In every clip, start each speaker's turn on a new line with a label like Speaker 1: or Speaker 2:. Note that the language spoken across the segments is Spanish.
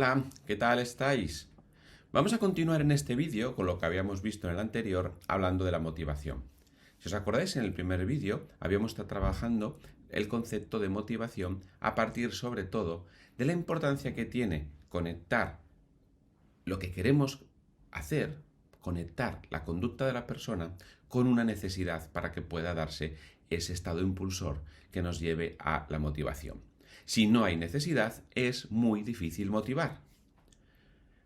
Speaker 1: Hola, ¿qué tal estáis? Vamos a continuar en este vídeo con lo que habíamos visto en el anterior, hablando de la motivación. Si os acordáis, en el primer vídeo habíamos estado trabajando el concepto de motivación a partir, sobre todo, de la importancia que tiene conectar lo que queremos hacer, conectar la conducta de la persona con una necesidad para que pueda darse ese estado impulsor que nos lleve a la motivación. Si no hay necesidad, es muy difícil motivar.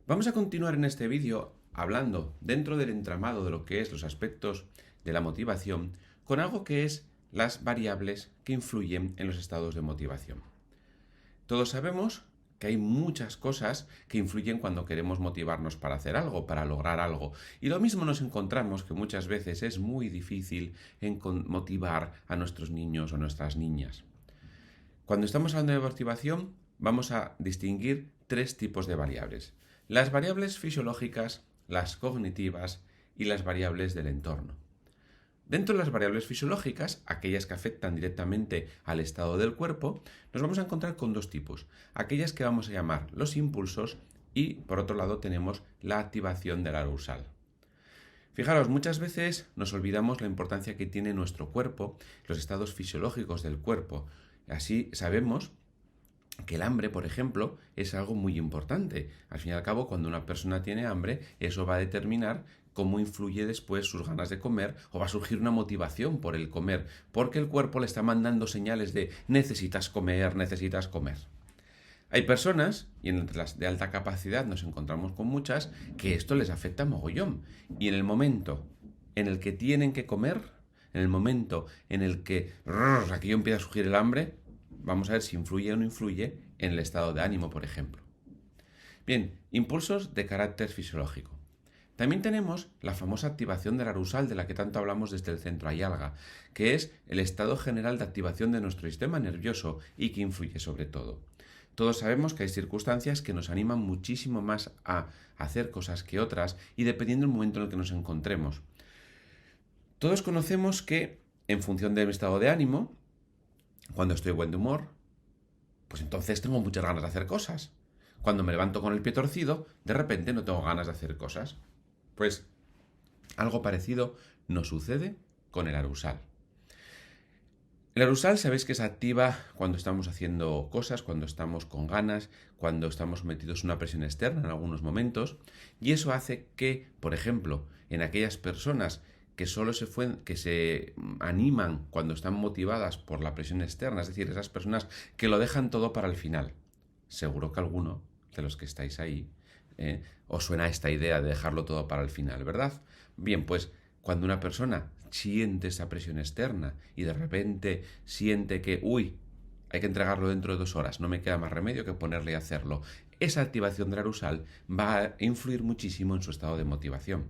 Speaker 1: Vamos a continuar en este vídeo hablando dentro del entramado de lo que es los aspectos de la motivación con algo que es las variables que influyen en los estados de motivación. Todos sabemos que hay muchas cosas que influyen cuando queremos motivarnos para hacer algo, para lograr algo. Y lo mismo nos encontramos que muchas veces es muy difícil motivar a nuestros niños o nuestras niñas. Cuando estamos hablando de motivación, vamos a distinguir tres tipos de variables: las variables fisiológicas, las cognitivas y las variables del entorno. Dentro de las variables fisiológicas, aquellas que afectan directamente al estado del cuerpo, nos vamos a encontrar con dos tipos: aquellas que vamos a llamar los impulsos y, por otro lado, tenemos la activación del arousal. Fijaros, muchas veces nos olvidamos la importancia que tiene nuestro cuerpo, los estados fisiológicos del cuerpo. Así sabemos que el hambre, por ejemplo, es algo muy importante. Al fin y al cabo, cuando una persona tiene hambre, eso va a determinar cómo influye después sus ganas de comer, o va a surgir una motivación por el comer, porque el cuerpo le está mandando señales de necesitas comer, necesitas comer. Hay personas, y entre las de alta capacidad nos encontramos con muchas, que esto les afecta mogollón. Y en el momento en el que tienen que comer, en el momento en el que aquello empieza a surgir el hambre, vamos a ver si influye o no influye en el estado de ánimo, por ejemplo. Bien, impulsos de carácter fisiológico. También tenemos la famosa activación del arousal de la que tanto hablamos desde el centro Ayalga, que es el estado general de activación de nuestro sistema nervioso y que influye sobre todo. Todos sabemos que hay circunstancias que nos animan muchísimo más a hacer cosas que otras y dependiendo del momento en el que nos encontremos. Todos conocemos que, en función de mi estado de ánimo, cuando estoy de buen humor, pues entonces tengo muchas ganas de hacer cosas. Cuando me levanto con el pie torcido, de repente no tengo ganas de hacer cosas. Pues algo parecido nos sucede con el arousal. El arousal sabéis que se activa cuando estamos haciendo cosas, cuando estamos con ganas, cuando estamos metidos en una presión externa en algunos momentos, y eso hace que, por ejemplo, en aquellas personas que que se animan cuando están motivadas por la presión externa, es decir, esas personas que lo dejan todo para el final. Seguro que alguno de los que estáis ahí os suena esta idea de dejarlo todo para el final, ¿verdad? Bien, pues cuando una persona siente esa presión externa y de repente siente que, hay que entregarlo dentro de 2 horas, no me queda más remedio que ponerle a hacerlo, esa activación del arousal va a influir muchísimo en su estado de motivación.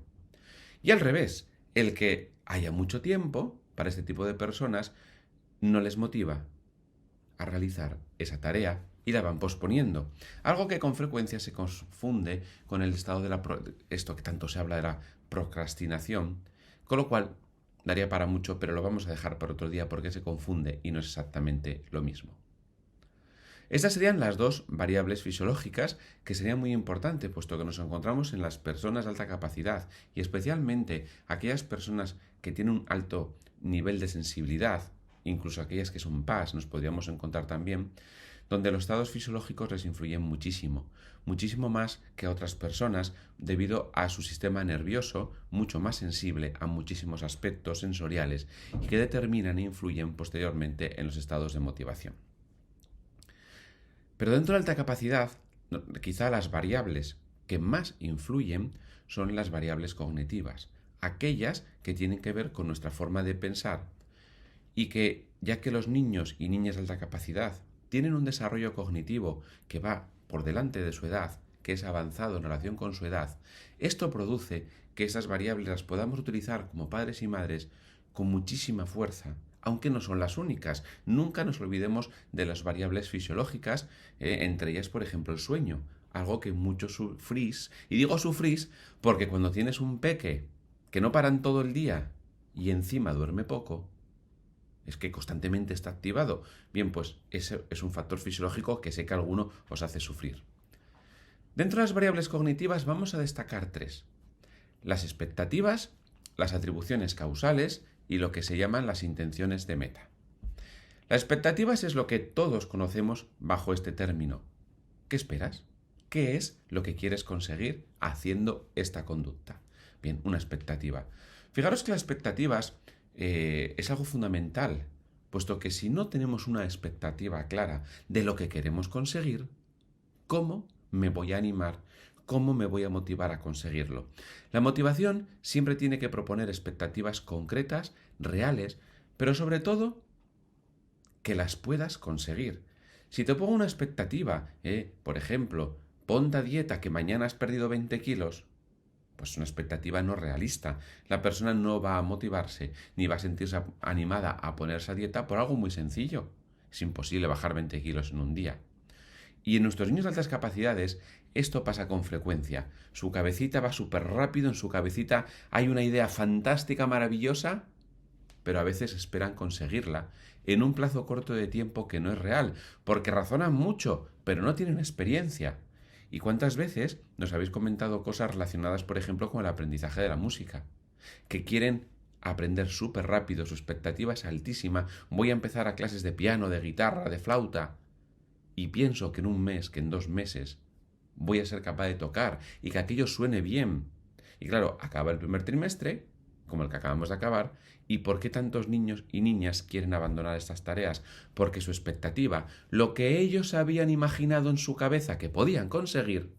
Speaker 1: Y al revés, el que haya mucho tiempo para este tipo de personas no les motiva a realizar esa tarea y la van posponiendo. Algo que con frecuencia se confunde con el estado de esto que tanto se habla de la procrastinación, con lo cual daría para mucho, pero lo vamos a dejar para otro día porque se confunde y no es exactamente lo mismo. Estas serían las dos variables fisiológicas que serían muy importantes, puesto que nos encontramos en las personas de alta capacidad y especialmente aquellas personas que tienen un alto nivel de sensibilidad, incluso aquellas que son PAS, nos podríamos encontrar también, donde los estados fisiológicos les influyen muchísimo, muchísimo más que a otras personas debido a su sistema nervioso mucho más sensible a muchísimos aspectos sensoriales y que determinan e influyen posteriormente en los estados de motivación. Pero dentro de la alta capacidad, quizá las variables que más influyen son las variables cognitivas, aquellas que tienen que ver con nuestra forma de pensar y que, ya que los niños y niñas de alta capacidad tienen un desarrollo cognitivo que va por delante de su edad, que es avanzado en relación con su edad, esto produce que esas variables las podamos utilizar como padres y madres con muchísima fuerza, aunque no son las únicas. Nunca nos olvidemos de las variables fisiológicas, entre ellas, por ejemplo, el sueño, algo que muchos sufrís, y digo sufrís porque cuando tienes un peque que no paran todo el día y encima duerme poco, es que constantemente está activado. Bien, pues ese es un factor fisiológico que sé que a alguno os hace sufrir. Dentro de las variables cognitivas vamos a destacar tres: las expectativas, las atribuciones causales y lo que se llaman las intenciones de meta. Las expectativas es lo que todos conocemos bajo este término. ¿Qué esperas? ¿Qué es lo que quieres conseguir haciendo esta conducta? Bien, una expectativa. Fijaros que las expectativas es algo fundamental, puesto que si no tenemos una expectativa clara de lo que queremos conseguir, ¿cómo me voy a animar? ¿Cómo me voy a motivar a conseguirlo? La motivación siempre tiene que proponer expectativas concretas, reales, pero sobre todo que las puedas conseguir. Si te pongo una expectativa, por ejemplo, ponte a dieta que mañana has perdido 20 kilos, pues una expectativa no realista. La persona no va a motivarse ni va a sentirse animada a ponerse a dieta por algo muy sencillo. Es imposible bajar 20 kilos en un día. Y en nuestros niños de altas capacidades esto pasa con frecuencia. Su cabecita va súper rápido, en su cabecita hay una idea fantástica, maravillosa, pero a veces esperan conseguirla en un plazo corto de tiempo que no es real, porque razonan mucho, pero no tienen experiencia. ¿Y cuántas veces nos habéis comentado cosas relacionadas, por ejemplo, con el aprendizaje de la música? Que quieren aprender súper rápido, su expectativa es altísima, voy a empezar a clases de piano, de guitarra, de flauta, y pienso que en un mes, que en 2 meses, voy a ser capaz de tocar y que aquello suene bien. Y claro, acaba el primer trimestre, como el que acabamos de acabar, ¿y por qué tantos niños y niñas quieren abandonar estas tareas? Porque su expectativa, lo que ellos habían imaginado en su cabeza que podían conseguir,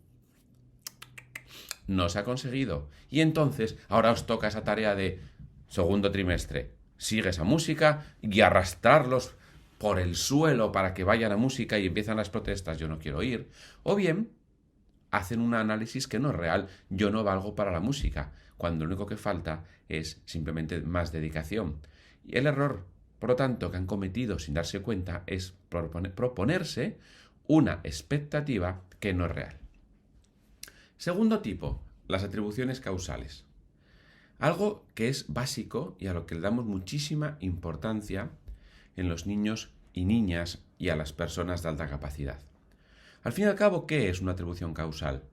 Speaker 1: no se ha conseguido. Y entonces, ahora os toca esa tarea de segundo trimestre. Sigue esa música y arrastrarlos por el suelo para que vayan a música y empiezan las protestas, yo no quiero ir. O bien, hacen un análisis que no es real, yo no valgo para la música, cuando lo único que falta es simplemente más dedicación. Y el error, por lo tanto, que han cometido sin darse cuenta es proponerse una expectativa que no es real. Segundo tipo, las atribuciones causales. Algo que es básico y a lo que le damos muchísima importancia en los niños y niñas y a las personas de alta capacidad. Al fin y al cabo, ¿qué es una atribución causal?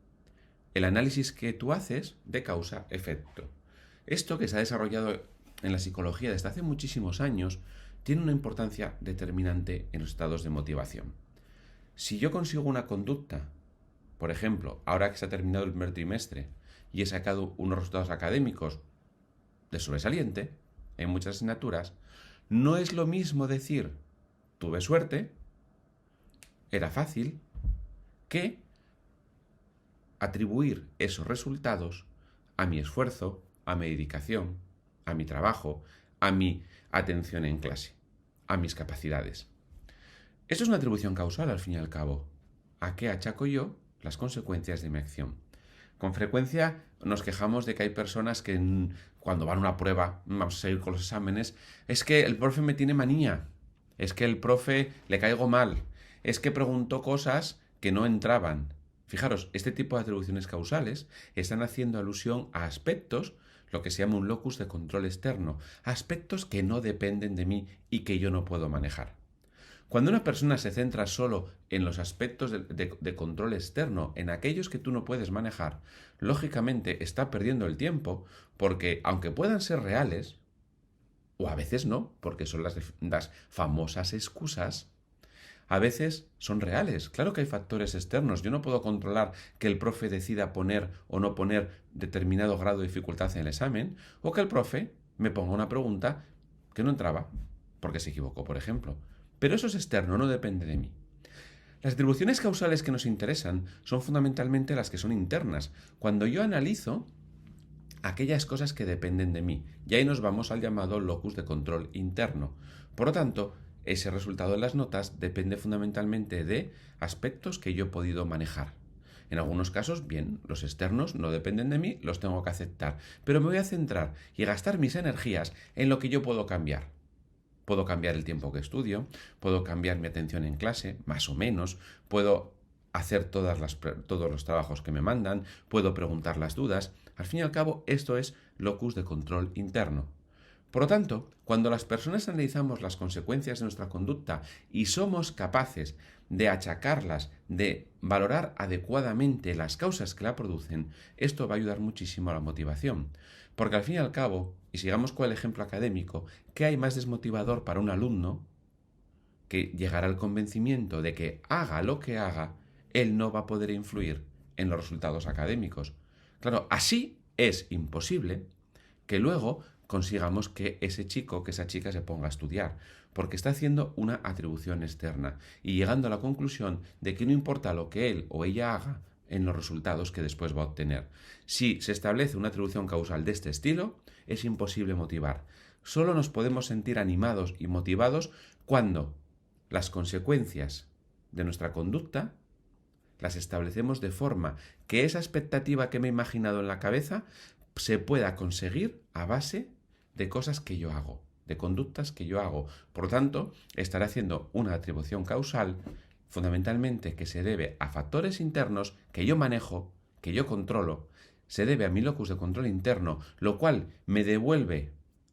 Speaker 1: El análisis que tú haces de causa-efecto. Esto, que se ha desarrollado en la psicología desde hace muchísimos años, tiene una importancia determinante en los estados de motivación. Si yo consigo una conducta, por ejemplo, ahora que se ha terminado el primer trimestre y he sacado unos resultados académicos de sobresaliente en muchas asignaturas, no es lo mismo decir tuve suerte, era fácil, que atribuir esos resultados a mi esfuerzo, a mi dedicación, a mi trabajo, a mi atención en clase, a mis capacidades. Esto es una atribución causal, al fin y al cabo. ¿A qué achaco yo las consecuencias de mi acción? Con frecuencia nos quejamos de que hay personas que cuando van a una prueba, vamos a seguir con los exámenes, es que el profe me tiene manía, es que el profe le caigo mal, es que preguntó cosas que no entraban. Fijaros, este tipo de atribuciones causales están haciendo alusión a aspectos, lo que se llama un locus de control externo, aspectos que no dependen de mí y que yo no puedo manejar. Cuando una persona se centra solo en los aspectos de control externo, en aquellos que tú no puedes manejar, lógicamente está perdiendo el tiempo, porque aunque puedan ser reales, o a veces no, porque son las famosas excusas, a veces son reales. Claro que hay factores externos. Yo no puedo controlar que el profe decida poner o no poner determinado grado de dificultad en el examen, o que el profe me ponga una pregunta que no entraba, porque se equivocó, por ejemplo. Pero eso es externo, no depende de mí. Las atribuciones causales que nos interesan son fundamentalmente las que son internas. Cuando yo analizo aquellas cosas que dependen de mí, y ahí nos vamos al llamado locus de control interno. Por lo tanto, ese resultado de las notas depende fundamentalmente de aspectos que yo he podido manejar. En algunos casos, bien, los externos no dependen de mí, los tengo que aceptar, pero me voy a centrar y gastar mis energías en lo que yo puedo cambiar. Puedo cambiar el tiempo que estudio, puedo cambiar mi atención en clase, más o menos, puedo hacer todos los trabajos que me mandan, puedo preguntar las dudas. Al fin y al cabo, esto es locus de control interno. Por lo tanto, cuando las personas analizamos las consecuencias de nuestra conducta y somos capaces de achacarlas, de valorar adecuadamente las causas que la producen, esto va a ayudar muchísimo a la motivación. Porque al fin y al cabo, y sigamos con el ejemplo académico, ¿qué hay más desmotivador para un alumno que llegar al convencimiento de que haga lo que haga, él no va a poder influir en los resultados académicos? Claro, así es imposible que luego consigamos que ese chico, que esa chica se ponga a estudiar, porque está haciendo una atribución externa y llegando a la conclusión de que no importa lo que él o ella haga en los resultados que después va a obtener. Si se establece una atribución causal de este estilo, es imposible motivar. Solo nos podemos sentir animados y motivados cuando las consecuencias de nuestra conducta las establecemos de forma que esa expectativa que me he imaginado en la cabeza se pueda conseguir a base de cosas que yo hago, de conductas que yo hago. Por lo tanto, estaré haciendo una atribución causal fundamentalmente que se debe a factores internos que yo manejo, que yo controlo, se debe a mi locus de control interno, lo cual me devuelve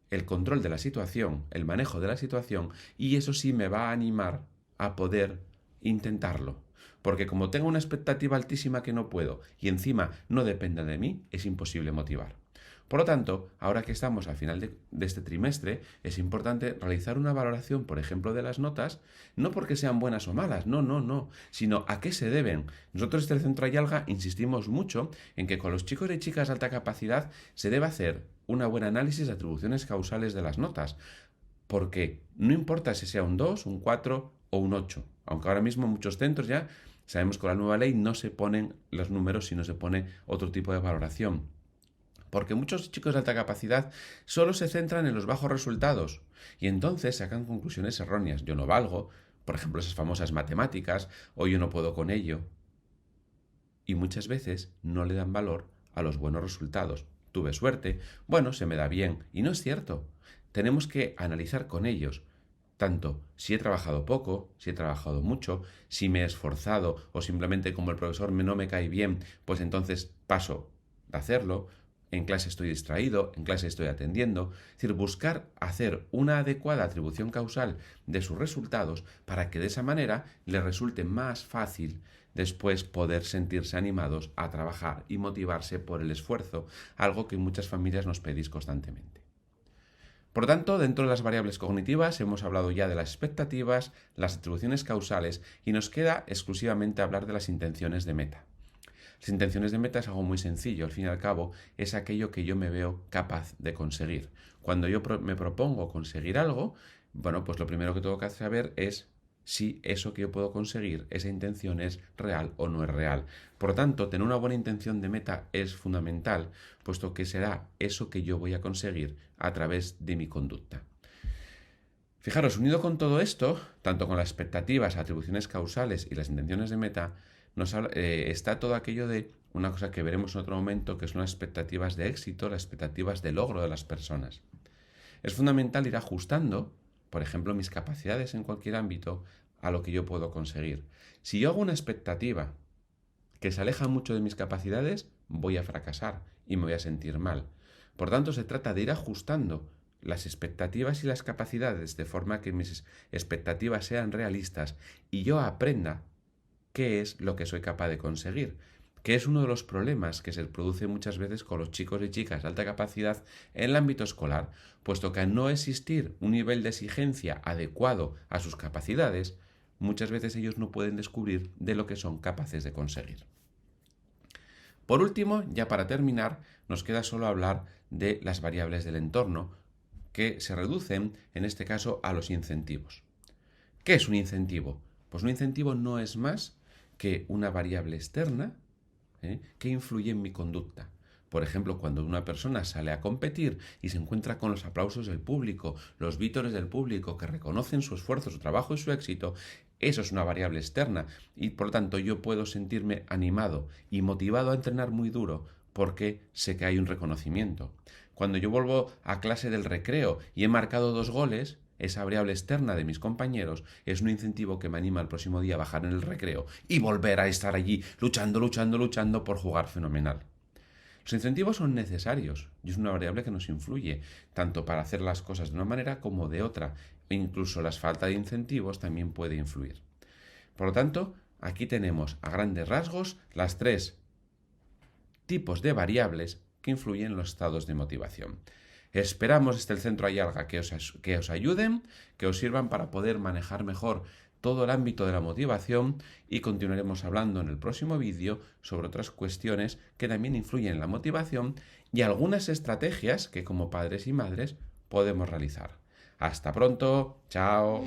Speaker 1: el control de la situación, el manejo de la situación, y eso sí me va a animar a poder intentarlo. Porque como tengo una expectativa altísima que no puedo y encima no depende de mí, es imposible motivar. Por lo tanto, ahora que estamos al final de este trimestre, es importante realizar una valoración, por ejemplo, de las notas, no porque sean buenas o malas, no, sino a qué se deben. Nosotros desde el Centro Ayalga insistimos mucho en que con los chicos y chicas de alta capacidad se debe hacer un buen análisis de atribuciones causales de las notas, porque no importa si sea un 2, un 4 o un 8, aunque ahora mismo en muchos centros ya sabemos que con la nueva ley no se ponen los números, sino se pone otro tipo de valoración. Porque muchos chicos de alta capacidad solo se centran en los bajos resultados y entonces sacan conclusiones erróneas. Yo no valgo, por ejemplo, esas famosas matemáticas, o yo no puedo con ello. Y muchas veces no le dan valor a los buenos resultados. Tuve suerte, bueno, se me da bien. Y no es cierto. Tenemos que analizar con ellos tanto si he trabajado poco, si he trabajado mucho, si me he esforzado o simplemente como el profesor no me cae bien, pues entonces paso de hacerlo. En clase estoy distraído, en clase estoy atendiendo. Es decir, buscar hacer una adecuada atribución causal de sus resultados para que de esa manera les resulte más fácil después poder sentirse animados a trabajar y motivarse por el esfuerzo, algo que muchas familias nos pedís constantemente. Por lo tanto, dentro de las variables cognitivas hemos hablado ya de las expectativas, las atribuciones causales y nos queda exclusivamente hablar de las intenciones de meta. Las intenciones de meta es algo muy sencillo, al fin y al cabo es aquello que yo me veo capaz de conseguir. Cuando yo me propongo conseguir algo, bueno, pues lo primero que tengo que saber es si eso que yo puedo conseguir, esa intención es real o no es real. Por lo tanto, tener una buena intención de meta es fundamental, puesto que será eso que yo voy a conseguir a través de mi conducta. Fijaros, unido con todo esto, tanto con las expectativas, atribuciones causales y las intenciones de meta, está todo aquello de una cosa que veremos en otro momento, que son las expectativas de éxito, las expectativas de logro de las personas. Es fundamental ir ajustando, por ejemplo, mis capacidades en cualquier ámbito a lo que yo puedo conseguir. Si yo hago una expectativa que se aleja mucho de mis capacidades, voy a fracasar y me voy a sentir mal. Por tanto, se trata de ir ajustando las expectativas y las capacidades de forma que mis expectativas sean realistas y yo aprenda qué es lo que soy capaz de conseguir, que es uno de los problemas que se produce muchas veces con los chicos y chicas de alta capacidad en el ámbito escolar, puesto que al no existir un nivel de exigencia adecuado a sus capacidades, muchas veces ellos no pueden descubrir de lo que son capaces de conseguir. Por último, ya para terminar, nos queda solo hablar de las variables del entorno, que se reducen, en este caso, a los incentivos. ¿Qué es un incentivo? Pues un incentivo no es más que una variable externa que influye en mi conducta. Por ejemplo, cuando una persona sale a competir y se encuentra con los aplausos del público, los vítores del público que reconocen su esfuerzo, su trabajo y su éxito, eso es una variable externa y por lo tanto yo puedo sentirme animado y motivado a entrenar muy duro porque sé que hay un reconocimiento. Cuando yo vuelvo a clase del recreo y he marcado 2 goles, esa variable externa de mis compañeros es un incentivo que me anima el próximo día a bajar en el recreo y volver a estar allí luchando por jugar fenomenal. Los incentivos son necesarios y es una variable que nos influye, tanto para hacer las cosas de una manera como de otra. E incluso la falta de incentivos también puede influir. Por lo tanto, aquí tenemos a grandes rasgos las tres tipos de variables que influyen en los estados de motivación. Esperamos desde el Centro Ayalga que os ayuden, que os sirvan para poder manejar mejor todo el ámbito de la motivación y continuaremos hablando en el próximo vídeo sobre otras cuestiones que también influyen en la motivación y algunas estrategias que como padres y madres podemos realizar. Hasta pronto, chao.